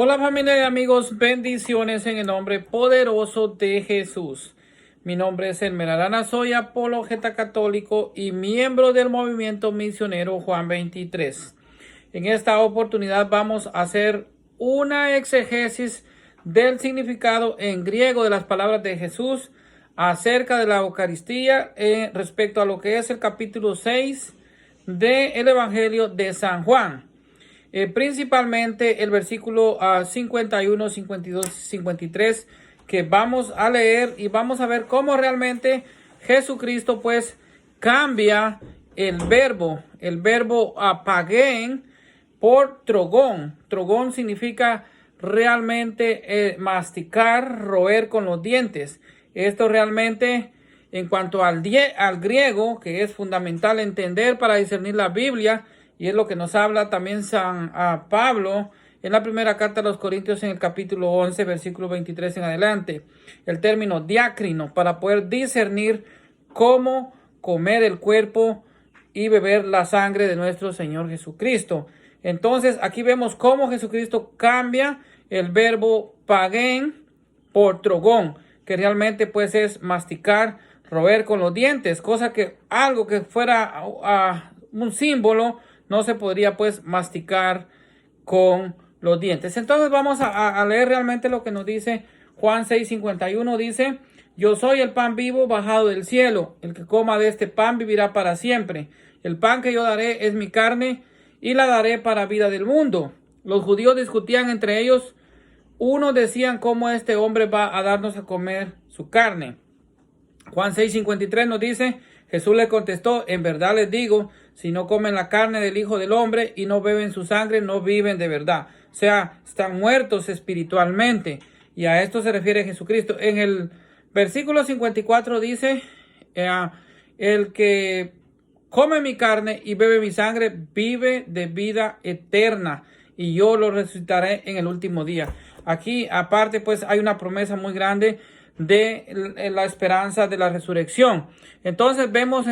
Hola familia y amigos, bendiciones en el nombre poderoso de Jesús. Mi nombre es Elmer Arana, soy apologeta católico y miembro del movimiento misionero Juan 23. En esta oportunidad vamos a hacer una exégesis del significado en griego de las palabras de Jesús acerca de la Eucaristía respecto a lo que es el capítulo 6 del Evangelio de San Juan. Principalmente el versículo 51, 52, 53 que vamos a leer y vamos a ver cómo realmente Jesucristo pues cambia el verbo apagén por trogón. Trogón significa realmente masticar, roer con los dientes. Esto realmente en cuanto al griego, que es fundamental entender para discernir la Biblia, y es lo que nos habla también San Pablo en la primera carta a los Corintios en el capítulo 11, versículo 23 en adelante. El término diácrino para poder discernir cómo comer el cuerpo y beber la sangre de nuestro Señor Jesucristo. Entonces aquí vemos cómo Jesucristo cambia el verbo pagén por trogón, que realmente pues es masticar, roer con los dientes, cosa que algo que fuera un símbolo no se podría pues masticar con los dientes. Entonces vamos a leer realmente lo que nos dice Juan 6:51. Dice: yo soy el pan vivo bajado del cielo. El que coma de este pan vivirá para siempre. El pan que yo daré es mi carne y la daré para vida del mundo. Los judíos discutían entre ellos. Unos decían: ¿cómo este hombre va a darnos a comer su carne? Juan 6:53 nos dice: Jesús le contestó: en verdad les digo, si no comen la carne del Hijo del Hombre y no beben su sangre, no viven de verdad. O sea, están muertos espiritualmente. Y a esto se refiere Jesucristo. En el versículo 54 dice: el que come mi carne y bebe mi sangre, vive de vida eterna, y yo lo resucitaré en el último día. Aquí, aparte, pues hay una promesa muy grande de la esperanza de la resurrección. Entonces vemos,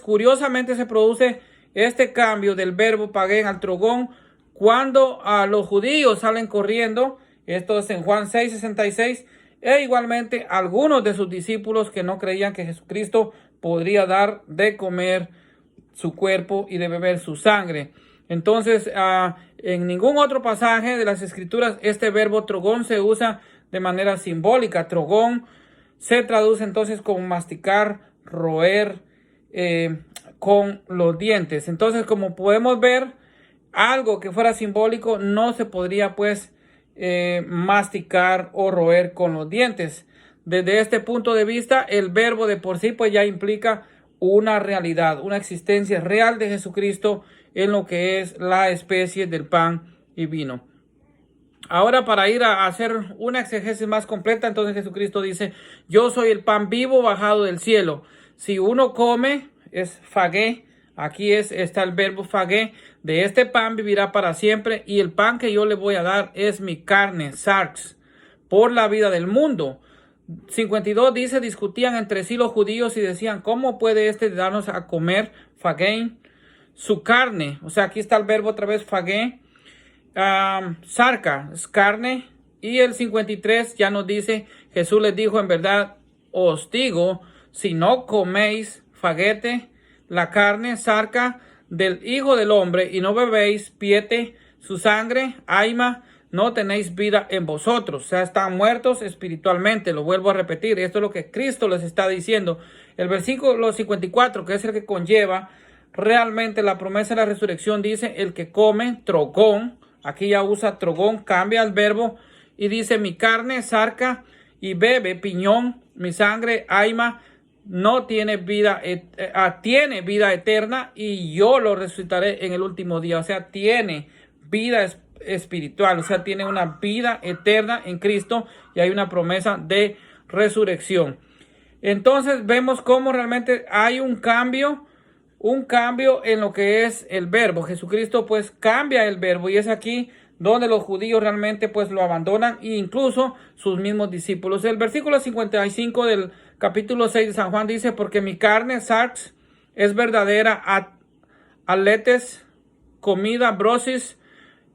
curiosamente se produce este cambio del verbo pagén al trogón cuando los judíos salen corriendo. Esto es en Juan 6:66. E igualmente algunos de sus discípulos que no creían que Jesucristo podría dar de comer su cuerpo y de beber su sangre. Entonces, en ningún otro pasaje de las Escrituras este verbo trogón se usa de manera simbólica. Trogón se traduce entonces como masticar, roer con los dientes. Entonces, como podemos ver, algo que fuera simbólico no se podría pues masticar o roer con los dientes. Desde este punto de vista, el verbo de por sí pues ya implica una realidad, una existencia real de Jesucristo en lo que es la especie del pan y vino. Ahora, para ir a hacer una exégesis más completa, entonces Jesucristo dice: yo soy el pan vivo bajado del cielo. Si uno come, es phagé, aquí está el verbo phagé, de este pan vivirá para siempre, y el pan que yo le voy a dar es mi carne, sarx, por la vida del mundo. 52 dice: discutían entre sí los judíos y decían: ¿cómo puede darnos a comer, phagé, su carne? O sea, aquí está el verbo otra vez, phagé. Sarca es carne. Y el 53 ya nos dice: Jesús les dijo: en verdad os digo, si no coméis faguete, la carne, sarca del Hijo del Hombre, y no bebéis piete, su sangre, aima, no tenéis vida en vosotros. O sea, están muertos espiritualmente. Lo vuelvo a repetir, esto es lo que Cristo les está diciendo. El versículo 54, que es el que conlleva realmente la promesa de la resurrección, dice: el que come, trogón. Aquí ya usa trogón, cambia el verbo y dice: mi carne, sarca, y bebe, piñón, mi sangre, aima, no tiene vida, tiene vida eterna, y yo lo resucitaré en el último día. O sea, tiene vida espiritual, o sea, tiene una vida eterna en Cristo, y hay una promesa de resurrección. Entonces vemos cómo realmente hay un cambio en lo que es el verbo. Jesucristo pues cambia el verbo, y es aquí donde los judíos realmente pues lo abandonan, e incluso sus mismos discípulos. El versículo 55 del capítulo 6 de San Juan dice: porque mi carne, sarx, es verdadera aletes, comida, brosis,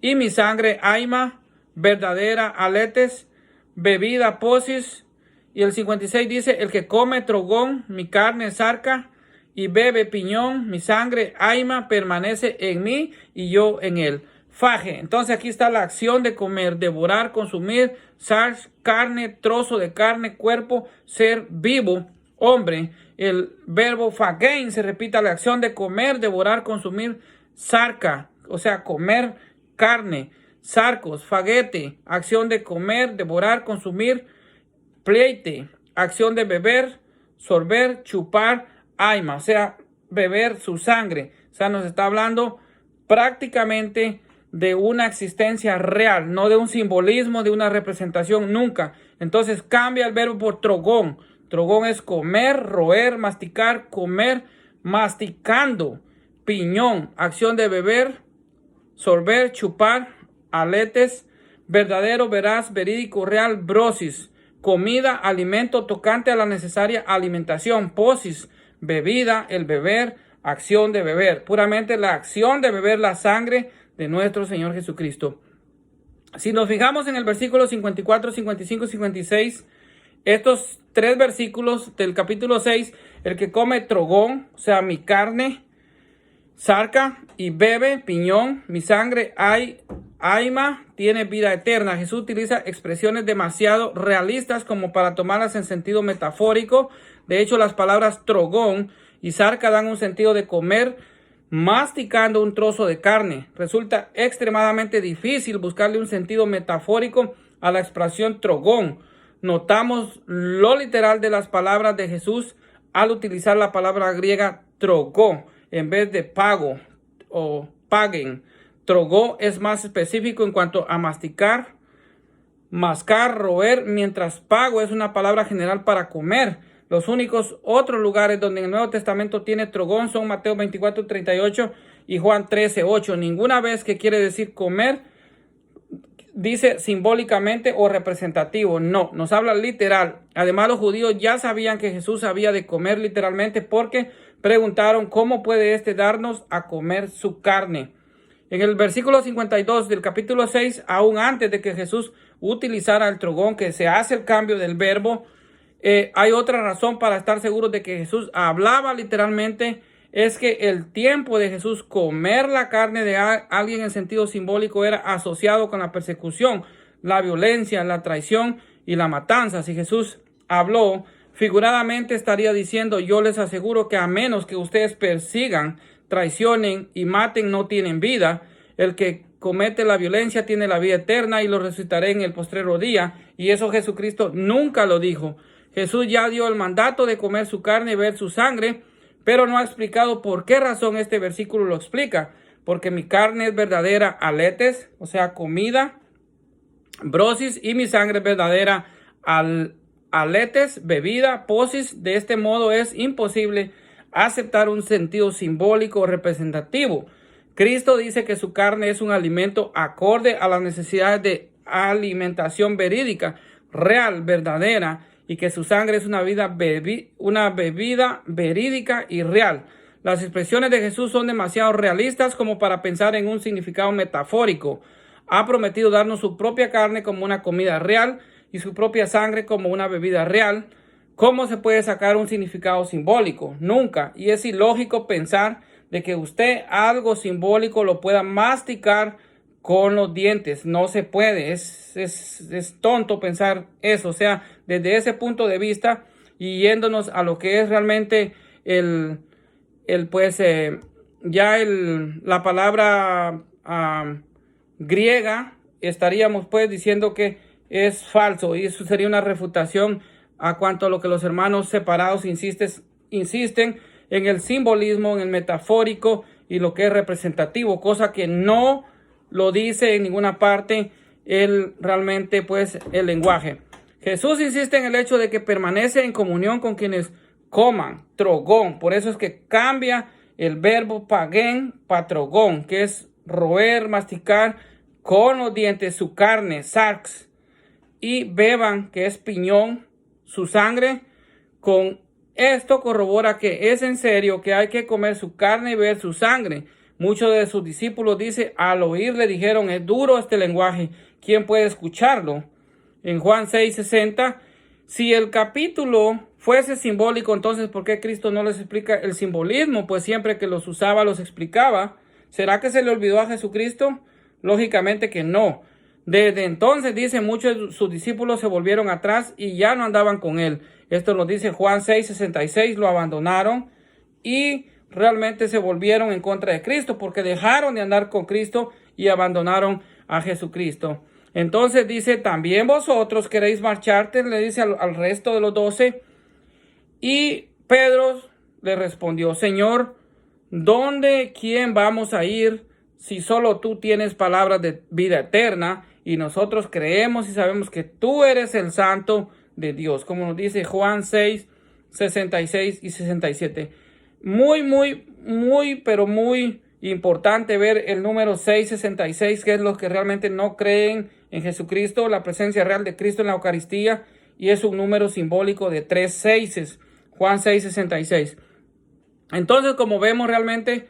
y mi sangre, aima, verdadera, aletes, bebida, posis. Y el 56 dice, el que come trogón, mi carne, sarca, y bebe piñón, mi sangre, aima, permanece en mí y yo en él. Faje. Entonces aquí está la acción de comer, devorar, consumir, sarx, carne, trozo de carne, cuerpo, ser vivo, hombre. El verbo fagein se repite la acción de comer, devorar, consumir, sarca, o sea, comer carne, sarcos, faguete, acción de comer, devorar, consumir, pleite, acción de beber, sorber, chupar, aima, o sea, beber su sangre. O sea, nos está hablando prácticamente de una existencia real, no de un simbolismo, de una representación, nunca. Entonces cambia el verbo por trogón. Trogón es comer, roer, masticar, comer, masticando. Piñón, acción de beber, sorber, chupar, aletes, verdadero, veraz, verídico, real, brosis, comida, alimento tocante a la necesaria alimentación, posis, bebida, el beber, acción de beber, puramente la acción de beber la sangre de nuestro Señor Jesucristo. Si nos fijamos en el versículo 54, 55 y 56, estos tres versículos del capítulo 6, el que come trogón, o sea, mi carne, sarca, y bebe piñón, mi sangre, aima, tiene vida eterna. Jesús utiliza expresiones demasiado realistas como para tomarlas en sentido metafórico. De hecho, las palabras trogón y sarca dan un sentido de comer masticando un trozo de carne. Resulta extremadamente difícil buscarle un sentido metafórico a la expresión trogón. Notamos lo literal de las palabras de Jesús al utilizar la palabra griega trogó en vez de pago o paguen. Trogó es más específico en cuanto a masticar, mascar, roer, mientras pago es una palabra general para comer. Los únicos otros lugares donde en el Nuevo Testamento tiene trogón son Mateo 24:38 y Juan 13:8. Ninguna vez que quiere decir comer dice simbólicamente o representativo. No, nos habla literal. Además, los judíos ya sabían que Jesús había de comer literalmente porque preguntaron cómo puede darnos a comer su carne. En el versículo 52 del capítulo 6, aún antes de que Jesús utilizara el trogón, que se hace el cambio del verbo, hay otra razón para estar seguros de que Jesús hablaba literalmente. Es que el tiempo de Jesús comer la carne de alguien en sentido simbólico era asociado con la persecución, la violencia, la traición y la matanza. Si Jesús habló figuradamente, estaría diciendo: yo les aseguro que a menos que ustedes persigan, traicionen y maten, no tienen vida. El que comete la violencia tiene la vida eterna y lo resucitaré en el postrero día. Y eso Jesucristo nunca lo dijo. Jesús ya dio el mandato de comer su carne y beber su sangre, pero no ha explicado por qué razón este versículo lo explica. Porque mi carne es verdadera, aletes, o sea, comida, brosis, y mi sangre es verdadera, aletes, bebida, posis. De este modo es imposible aceptar un sentido simbólico o representativo. Cristo dice que su carne es un alimento acorde a las necesidades de alimentación verídica, real, verdadera, y que su sangre es una bebida verídica y real. Las expresiones de Jesús son demasiado realistas como para pensar en un significado metafórico. Ha prometido darnos su propia carne como una comida real y su propia sangre como una bebida real. ¿Cómo se puede sacar un significado simbólico? Nunca. Y es ilógico pensar de que usted algo simbólico lo pueda masticar con los dientes. No se puede. Es tonto pensar eso. O sea, desde ese punto de vista y yéndonos a lo que es realmente la palabra griega, estaríamos pues diciendo que es falso, y eso sería una refutación a cuanto a lo que los hermanos separados insisten en el simbolismo, en el metafórico y lo que es representativo, cosa que no lo dice en ninguna parte realmente pues el lenguaje. Jesús insiste en el hecho de que permanece en comunión con quienes coman, trogón. Por eso es que cambia el verbo paguen, patrogón, que es roer, masticar con los dientes su carne, sarx, y beban, que es piñón, su sangre. Con esto corrobora que es en serio que hay que comer su carne y beber su sangre. Muchos de sus discípulos, dice, al oír le dijeron: es duro este lenguaje, ¿quién puede escucharlo? En Juan 6:60, si el capítulo fuese simbólico, entonces ¿por qué Cristo no les explica el simbolismo? Pues siempre que los usaba, los explicaba. ¿Será que se le olvidó a Jesucristo? Lógicamente que no. Desde entonces, dice, muchos de sus discípulos se volvieron atrás y ya no andaban con él. Esto lo dice Juan 6:66, lo abandonaron y realmente se volvieron en contra de Cristo porque dejaron de andar con Cristo y abandonaron a Jesucristo. Entonces dice, también vosotros queréis marcharte, le dice al resto de los 12. Y Pedro le respondió, Señor, ¿quién vamos a ir si solo tú tienes palabras de vida eterna y nosotros creemos y sabemos que tú eres el Santo de Dios? Como nos dice Juan 6:66 y 67. Pero muy importante ver el número 666, que es los que realmente no creen en Jesucristo, la presencia real de Cristo en la Eucaristía, y es un número simbólico de 3 seises, Juan 6:66. Entonces, como vemos realmente,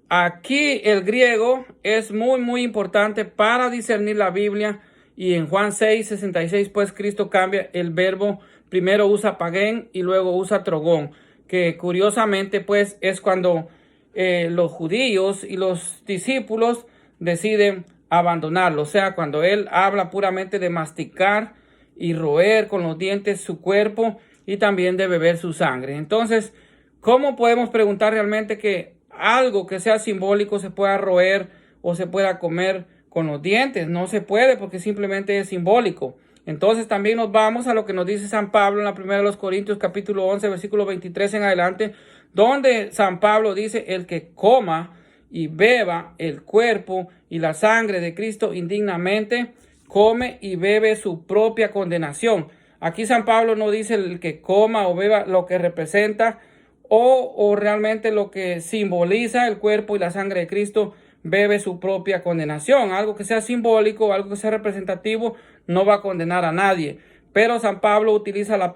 aquí el griego es muy importante para discernir la Biblia, y en Juan 6:66, pues Cristo cambia el verbo, primero usa pagén y luego usa trogón, que curiosamente pues es cuando los judíos y los discípulos deciden abandonarlo. O sea, cuando él habla puramente de masticar y roer con los dientes su cuerpo y también de beber su sangre. Entonces, ¿cómo podemos preguntar realmente que algo que sea simbólico se pueda roer o se pueda comer con los dientes? No se puede porque simplemente es simbólico. Entonces también nos vamos a lo que nos dice San Pablo en la primera de los Corintios, capítulo 11, versículo 23 en adelante, donde San Pablo dice, el que coma y beba el cuerpo y la sangre de Cristo indignamente, come y bebe su propia condenación. Aquí San Pablo no dice el que coma o beba lo que representa o realmente lo que simboliza el cuerpo y la sangre de Cristo, bebe su propia condenación. Algo que sea simbólico, algo que sea representativo, no va a condenar a nadie. Pero San Pablo utiliza la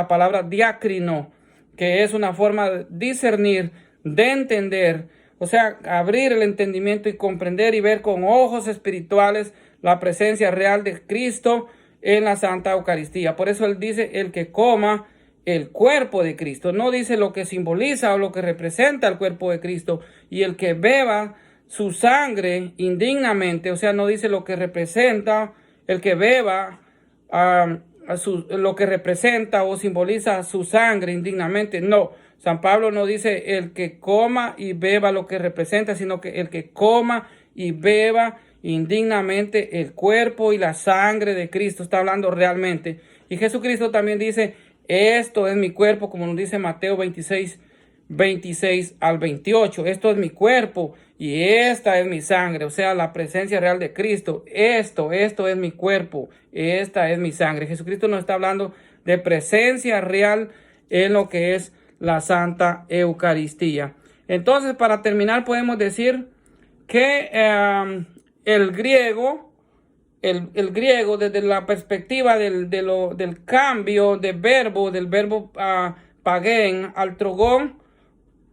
palabra diácrino, que es una forma de discernir, de entender, o sea, abrir el entendimiento y comprender y ver con ojos espirituales la presencia real de Cristo en la Santa Eucaristía. Por eso él dice, el que coma el cuerpo de Cristo. No dice lo que simboliza o lo que representa el cuerpo de Cristo. Y el que beba su sangre indignamente, o sea, no dice lo que representa, el que beba lo que representa o simboliza su sangre indignamente. No, San Pablo no dice el que coma y beba lo que representa, sino que el que coma y beba indignamente el cuerpo y la sangre de Cristo. Está hablando realmente. Y Jesucristo también dice, esto es mi cuerpo, como nos dice Mateo 26 al 28. Esto es mi cuerpo y esta es mi sangre, o sea, la presencia real de Cristo. Esto es mi cuerpo, esta es mi sangre. Jesucristo nos está hablando de presencia real en lo que es la Santa Eucaristía. Entonces, para terminar, podemos decir que el griego, desde la perspectiva del cambio de verbo, del verbo pagén al trogón,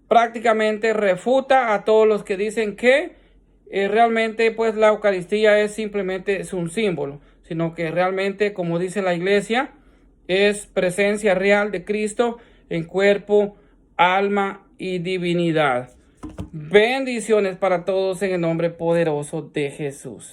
prácticamente refuta a todos los que dicen que realmente pues la Eucaristía es un símbolo, sino que realmente, como dice la Iglesia, es presencia real de Cristo en cuerpo, alma y divinidad. Bendiciones para todos en el nombre poderoso de Jesús.